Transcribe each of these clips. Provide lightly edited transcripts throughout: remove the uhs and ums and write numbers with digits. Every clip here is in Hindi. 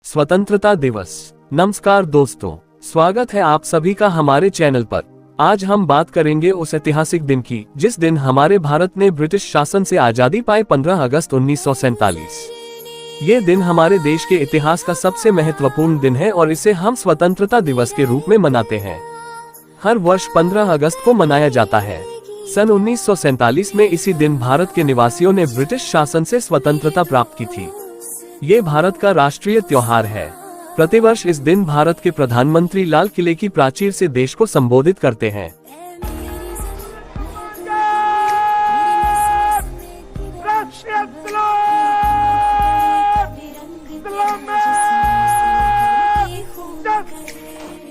स्वतंत्रता दिवस। नमस्कार दोस्तों, स्वागत है आप सभी का हमारे चैनल पर। आज हम बात करेंगे उस ऐतिहासिक दिन की जिस दिन हमारे भारत ने ब्रिटिश शासन से आजादी पाई, 15 अगस्त 1947। ये दिन हमारे देश के इतिहास का सबसे महत्वपूर्ण दिन है और इसे हम स्वतंत्रता दिवस के रूप में मनाते हैं। हर वर्ष 15 अगस्त को मनाया जाता है। सन 1947 में इसी दिन भारत के निवासियों ने ब्रिटिश शासन से स्वतंत्रता प्राप्त की थी। ये भारत का राष्ट्रीय त्योहार है। प्रतिवर्ष इस दिन भारत के प्रधानमंत्री लाल किले की प्राचीर से देश को संबोधित करते हैं।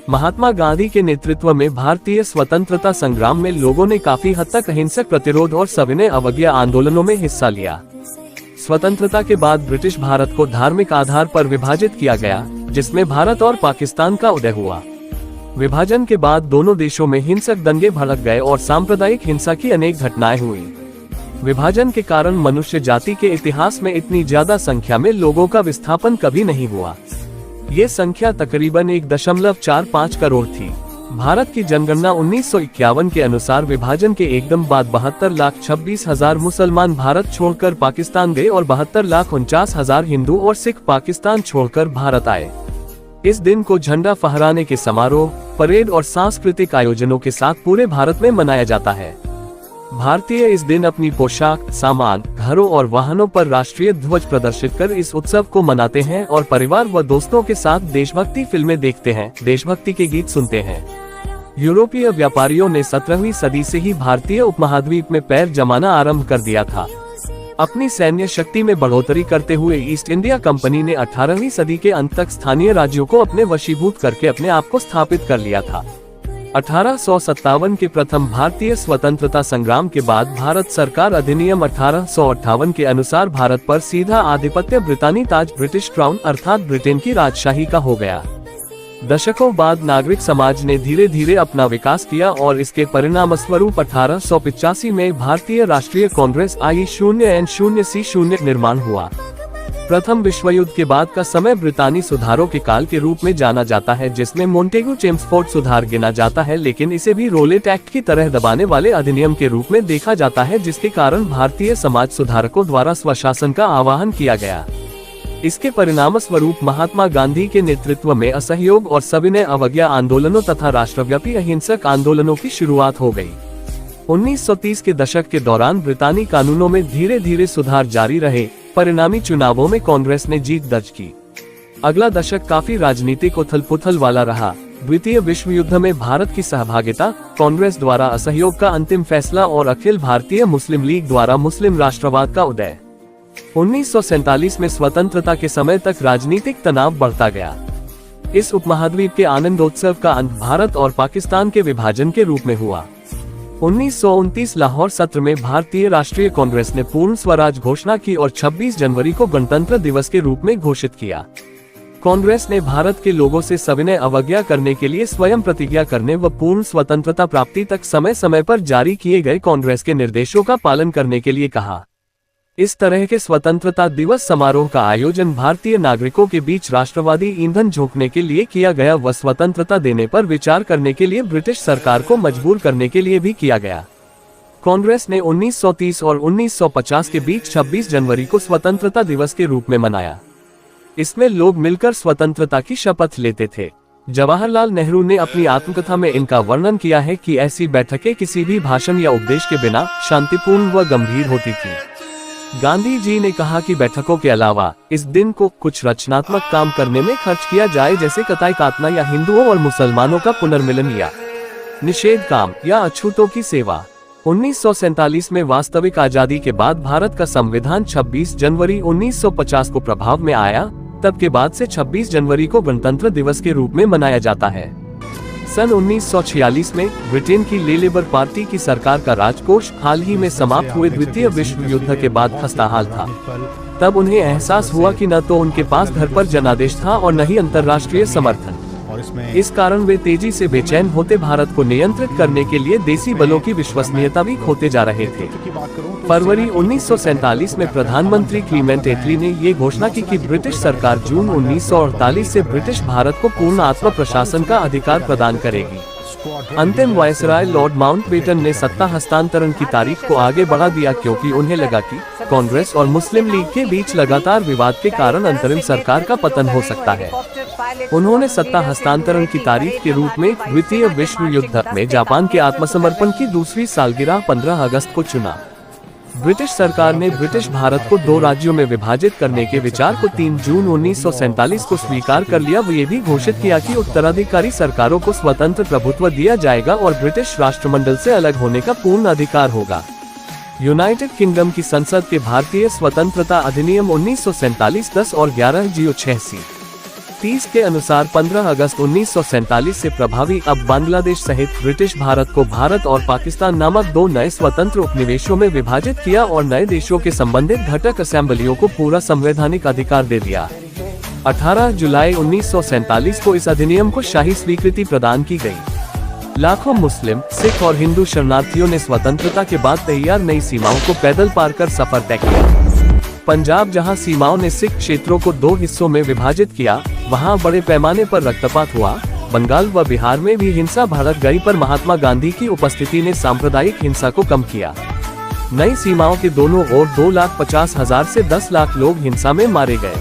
महात्मा गांधी के नेतृत्व में भारतीय स्वतंत्रता संग्राम में लोगों ने काफी हद तक अहिंसक प्रतिरोध और सविनय अवज्ञा आंदोलनों में हिस्सा लिया। स्वतंत्रता के बाद ब्रिटिश भारत को धार्मिक आधार पर विभाजित किया गया, जिसमें भारत और पाकिस्तान का उदय हुआ। विभाजन के बाद दोनों देशों में हिंसक दंगे भड़क गए और सांप्रदायिक हिंसा की अनेक घटनाएं हुई। विभाजन के कारण मनुष्य जाति के इतिहास में इतनी ज्यादा संख्या में लोगों का विस्थापन कभी नहीं हुआ। ये संख्या तकरीबन 1.45 करोड़ थी। भारत की जनगणना 1951 के अनुसार विभाजन के एकदम बाद 72,26,000 मुसलमान भारत छोड़कर पाकिस्तान गए और 72,49,000 हिंदू और सिख पाकिस्तान छोड़कर भारत आए। इस दिन को झंडा फहराने के समारोह, परेड और सांस्कृतिक आयोजनों के साथ पूरे भारत में मनाया जाता है। भारतीय इस दिन अपनी पोशाक, सामान, घरों और वाहनों पर राष्ट्रीय ध्वज प्रदर्शित कर इस उत्सव को मनाते हैं और परिवार व दोस्तों के साथ देशभक्ति फिल्में देखते हैं, देशभक्ति के गीत सुनते हैं। यूरोपीय व्यापारियों ने 17वीं सदी से ही भारतीय उपमहाद्वीप में पैर जमाना आरंभ कर दिया था। अपनी सैन्य शक्ति में बढ़ोतरी करते हुए ईस्ट इंडिया कंपनी ने 18वीं सदी के अंत तक स्थानीय राज्यों को अपने वशीभूत करके अपने आप को स्थापित कर लिया था। 1857 के प्रथम भारतीय स्वतंत्रता संग्राम के बाद भारत सरकार अधिनियम 1858 के अनुसार भारत पर सीधा आधिपत्य ब्रितानी ताज, ब्रिटिश क्राउन अर्थात ब्रिटेन की राजशाही का हो गया। दशकों बाद नागरिक समाज ने धीरे धीरे अपना विकास किया और इसके परिणामस्वरूप 1885 में भारतीय राष्ट्रीय कांग्रेस I0N0C0 निर्माण हुआ। प्रथम विश्व युद्ध के बाद का समय ब्रितानी सुधारों के काल के रूप में जाना जाता है, जिसमें मोंटेगू चेम्सफोर्ड सुधार गिना जाता है, लेकिन इसे भी रोलेट एक्ट की तरह दबाने वाले अधिनियम के रूप में देखा जाता है, जिसके कारण भारतीय समाज सुधारकों द्वारा स्वशासन का आह्वान किया गया। इसके परिणाम स्वरूप महात्मा गांधी के नेतृत्व में असहयोग और सविनय अवज्ञा आंदोलनों तथा राष्ट्रव्यापी अहिंसक आंदोलनों की शुरुआत हो गई। 1930 के दशक के दौरान ब्रितानी कानूनों में धीरे धीरे सुधार जारी रहे। परिणामी चुनावों में कांग्रेस ने जीत दर्ज की। अगला दशक काफी राजनीतिक उथल-पुथल वाला रहा। द्वितीय विश्व युद्ध में भारत की सहभागिता, कांग्रेस द्वारा असहयोग का अंतिम फैसला और अखिल भारतीय मुस्लिम लीग द्वारा मुस्लिम राष्ट्रवाद का उदय। 1947 में स्वतंत्रता के समय तक राजनीतिक तनाव बढ़ता गया। इस उपमहाद्वीप के आनंदोत्सव का अंत भारत और पाकिस्तान के विभाजन के रूप में हुआ। 1929 लाहौर सत्र में भारतीय राष्ट्रीय कांग्रेस ने पूर्ण स्वराज घोषणा की और 26 जनवरी को गणतंत्र दिवस के रूप में घोषित किया। कांग्रेस ने भारत के लोगों से सविनय अवज्ञा करने के लिए स्वयं प्रतिज्ञा करने व पूर्ण स्वतंत्रता प्राप्ति तक समय समय पर जारी किए गए कांग्रेस के निर्देशों का पालन करने के लिए कहा। इस तरह के स्वतंत्रता दिवस समारोह का आयोजन भारतीय नागरिकों के बीच राष्ट्रवादी ईंधन झोंकने के लिए किया गया व स्वतंत्रता देने पर विचार करने के लिए ब्रिटिश सरकार को मजबूर करने के लिए भी किया गया। कांग्रेस ने 1930 और 1950 के बीच 26 जनवरी को स्वतंत्रता दिवस के रूप में मनाया। इसमें लोग मिलकर स्वतंत्रता की शपथ लेते थे। जवाहरलाल नेहरू ने अपनी आत्मकथा में इनका वर्णन किया है कि ऐसी बैठकें किसी भी भाषण या उपदेश के बिना शांतिपूर्ण व गंभीर होती थी। गांधी जी ने कहा कि बैठकों के अलावा इस दिन को कुछ रचनात्मक काम करने में खर्च किया जाए, जैसे कताई काटना या हिंदुओं और मुसलमानों का पुनर्मिलन या निषेध काम या अछूतों की सेवा। 1947 में वास्तविक आजादी के बाद भारत का संविधान 26 जनवरी 1950 को प्रभाव में आया। तब के बाद से 26 जनवरी को गणतंत्र दिवस के रूप में मनाया जाता है। सन 1946 में ब्रिटेन की लेबर पार्टी की सरकार का राजकोष हाल ही में समाप्त हुए द्वितीय विश्व युद्ध के बाद खस्ताहाल था। तब उन्हें एहसास हुआ कि न तो उनके पास घर पर जनादेश था और न ही अंतर्राष्ट्रीय समर्थन। इस कारण वे तेजी से बेचैन होते भारत को नियंत्रित करने के लिए देसी बलों की विश्वसनीयता भी खोते जा रहे थे। फरवरी 1947 में प्रधानमंत्री क्लीमेंट एटली ने ये घोषणा की कि ब्रिटिश सरकार जून 1948 से ब्रिटिश भारत को पूर्ण आत्म प्रशासन का अधिकार प्रदान करेगी। अंतिम वायसराय लॉर्ड माउंटबेटन ने सत्ता हस्तांतरण की तारीख को आगे बढ़ा दिया क्योंकि उन्हें लगा कि कांग्रेस और मुस्लिम लीग के बीच लगातार विवाद के कारण अंतरिम सरकार का पतन हो सकता है। उन्होंने सत्ता हस्तांतरण की तारीख के रूप में द्वितीय विश्व युद्ध में जापान के आत्मसमर्पण की दूसरी सालगिरह 15 अगस्त को चुना। ब्रिटिश सरकार ने ब्रिटिश भारत को 2 राज्यों में विभाजित करने के विचार को 3 जून 1947 को स्वीकार कर लिया। वो ये भी घोषित किया कि उत्तराधिकारी सरकारों को स्वतंत्र प्रभुत्व दिया जाएगा और ब्रिटिश राष्ट्रमंडल से अलग होने का पूर्ण अधिकार होगा। यूनाइटेड किंगडम की संसद के भारतीय स्वतंत्रता अधिनियम 1947 10 और 11/30 के अनुसार 15 अगस्त 1947 से प्रभावी। अब बांग्लादेश सहित ब्रिटिश भारत को भारत और पाकिस्तान नामक 2 नए स्वतंत्र उपनिवेशों में विभाजित किया और नए देशों के संबंधित घटक असेंबलियों को पूरा संवैधानिक अधिकार दे दिया। 18 जुलाई 1947 को इस अधिनियम को शाही स्वीकृति प्रदान की गई। लाखों मुस्लिम, सिख और हिंदू शरणार्थियों ने स्वतंत्रता के बाद तैयार नई सीमाओं को पैदल पार कर सफर तय किया। पंजाब, जहां सीमाओं ने सिख क्षेत्रों को 2 हिस्सों में विभाजित किया, वहां बड़े पैमाने पर रक्तपात हुआ। बंगाल व बिहार में भी हिंसा भड़क गई, पर महात्मा गांधी की उपस्थिति ने सांप्रदायिक हिंसा को कम किया। नई सीमाओं के दोनों ओर 2,50,000 से 10 लाख लोग हिंसा में मारे गए।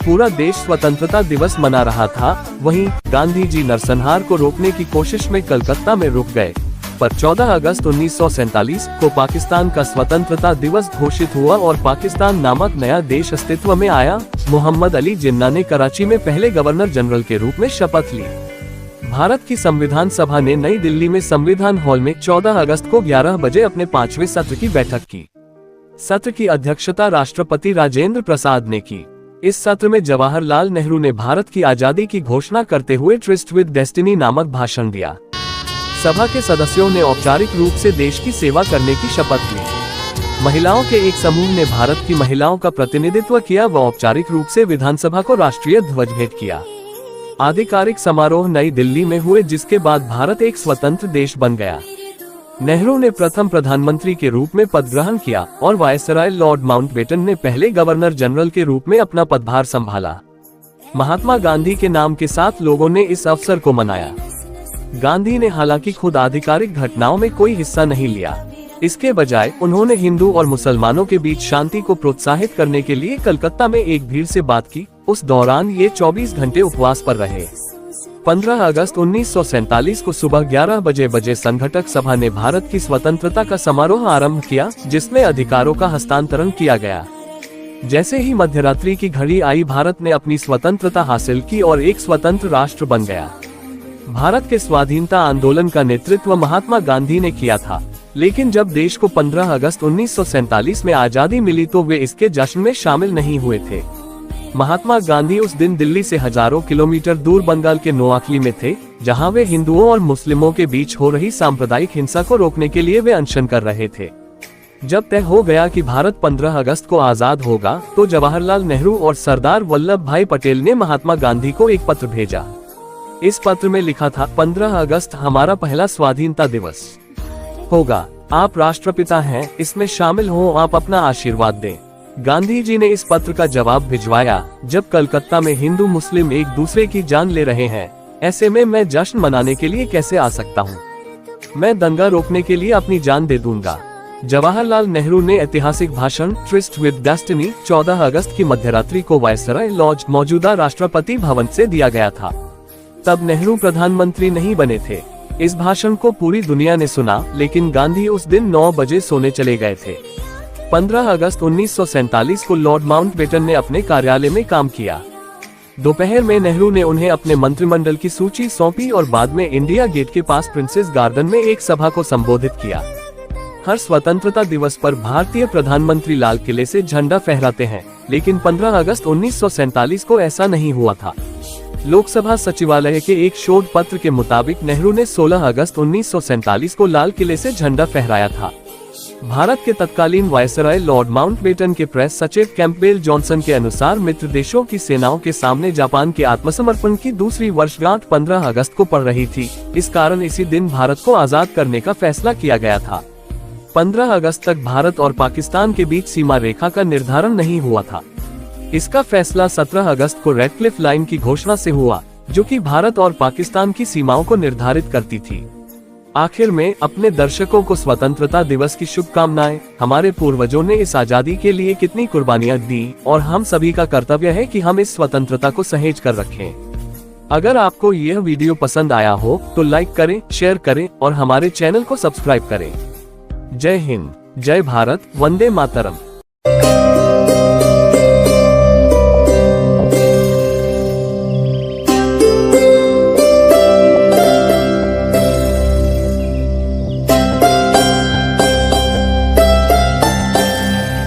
पूरा देश स्वतंत्रता दिवस मना रहा था। वहीं गांधी जी नरसंहार को रोकने की कोशिश में कलकत्ता में रुक गए, पर 14 अगस्त 1947 को पाकिस्तान का स्वतंत्रता दिवस घोषित हुआ और पाकिस्तान नामक नया देश अस्तित्व में आया। मोहम्मद अली जिन्ना ने कराची में पहले गवर्नर जनरल के रूप में शपथ ली। भारत की संविधान सभा ने नई दिल्ली में संविधान हॉल में 14 अगस्त को 11 बजे अपने 5वें सत्र की बैठक की। सत्र की अध्यक्षता राष्ट्रपति राजेंद्र प्रसाद ने की। इस सत्र में जवाहरलाल नेहरू ने भारत की आजादी की घोषणा करते हुए ट्रिस्ट विद डेस्टिनी नामक भाषण दिया। सभा के सदस्यों ने औपचारिक रूप से देश की सेवा करने की शपथ ली। महिलाओं के एक समूह ने भारत की महिलाओं का प्रतिनिधित्व किया व औपचारिक रूप से विधानसभा को राष्ट्रीय ध्वज भेंट किया। आधिकारिक समारोह नई दिल्ली में हुए, जिसके बाद भारत एक स्वतंत्र देश बन गया। नेहरू ने प्रथम प्रधानमंत्री के रूप में पद ग्रहण किया और वायसराय लॉर्ड माउंटबेटन ने पहले गवर्नर जनरल के रूप में अपना पदभार संभाला। महात्मा गांधी के नाम के साथ लोगों ने इस अवसर को मनाया। गांधी ने हालांकि खुद आधिकारिक घटनाओं में कोई हिस्सा नहीं लिया। इसके बजाय उन्होंने हिंदू और मुसलमानों के बीच शांति को प्रोत्साहित करने के लिए कलकत्ता में एक भीड़ से बात की। उस दौरान ये 24 घंटे उपवास पर रहे। 15 अगस्त 1947 को सुबह 11 बजे संघटक सभा ने भारत की स्वतंत्रता का समारोह आरंभ किया, जिसमें अधिकारों का हस्तांतरण किया गया। जैसे ही मध्यरात्रि की घड़ी आई, भारत ने अपनी स्वतंत्रता हासिल की और एक स्वतंत्र राष्ट्र बन गया। भारत के स्वाधीनता आंदोलन का नेतृत्व महात्मा गांधी ने किया था, लेकिन जब देश को 15 अगस्त 1947 में आजादी मिली तो वे इसके जश्न में शामिल नहीं हुए थे। महात्मा गांधी उस दिन दिल्ली से हजारों किलोमीटर दूर बंगाल के नोआखली में थे, जहां वे हिंदुओं और मुस्लिमों के बीच हो रही सांप्रदायिक हिंसा को रोकने के लिए वे अनशन कर रहे थे। जब तय हो गया कि भारत 15 अगस्त को आजाद होगा, तो जवाहरलाल नेहरू और सरदार वल्लभ भाई पटेल ने महात्मा गांधी को एक पत्र भेजा। इस पत्र में लिखा था, 15 अगस्त हमारा पहला स्वाधीनता दिवस होगा। आप राष्ट्रपिता हैं, इसमें शामिल हो, आप अपना आशीर्वाद दें। गांधी जी ने इस पत्र का जवाब भिजवाया, जब कलकत्ता में हिंदू मुस्लिम एक दूसरे की जान ले रहे हैं, ऐसे में मैं जश्न मनाने के लिए कैसे आ सकता हूँ? मैं दंगा रोकने के लिए अपनी जान दे दूंगा। जवाहरलाल नेहरू ने ऐतिहासिक भाषण ट्रिस्ट विद डेस्टिनी 14 अगस्त की मध्यरात्रि को वायसराय लॉज, मौजूदा राष्ट्रपति भवन से दिया गया था। तब नेहरू प्रधानमंत्री नहीं बने थे। इस भाषण को पूरी दुनिया ने सुना, लेकिन गांधी उस दिन 9 बजे सोने चले गए थे। 15 अगस्त 1947 को लॉर्ड माउंटबेटन ने अपने कार्यालय में काम किया। दोपहर में नेहरू ने उन्हें अपने मंत्रिमंडल की सूची सौंपी और बाद में इंडिया गेट के पास प्रिंसेस गार्डन में एक सभा को संबोधित किया। हर स्वतंत्रता दिवस पर भारतीय प्रधानमंत्री लाल किले से झंडा फहराते हैं, लेकिन 15 अगस्त 1947 को ऐसा नहीं हुआ था। लोकसभा सचिवालय के एक शोध पत्र के मुताबिक नेहरू ने 16 अगस्त 1947 को लाल किले से झंडा फहराया था। भारत के तत्कालीन वायसराय लॉर्ड माउंटबेटन के प्रेस सचिव कैंपबेल जॉनसन के अनुसार मित्र देशों की सेनाओं के सामने जापान के आत्मसमर्पण की दूसरी वर्षगांठ 15 अगस्त को पड़ रही थी। इस कारण इसी दिन भारत को आजाद करने का फैसला किया गया था। 15 अगस्त तक भारत और पाकिस्तान के बीच सीमा रेखा का निर्धारण नहीं हुआ था। इसका फैसला 17 अगस्त को रेडक्लिफ लाइन की घोषणा से हुआ, जो कि भारत और पाकिस्तान की सीमाओं को निर्धारित करती थी। आखिर में अपने दर्शकों को स्वतंत्रता दिवस की शुभकामनाएं। हमारे पूर्वजों ने इस आजादी के लिए कितनी कुर्बानियां दी और हम सभी का कर्तव्य है कि हम इस स्वतंत्रता को सहेज कर रखें। अगर आपको यह वीडियो पसंद आया हो तो लाइक करें, शेयर करें और हमारे चैनल को सब्सक्राइब करें। जय हिंद, जय भारत, वंदे मातरम।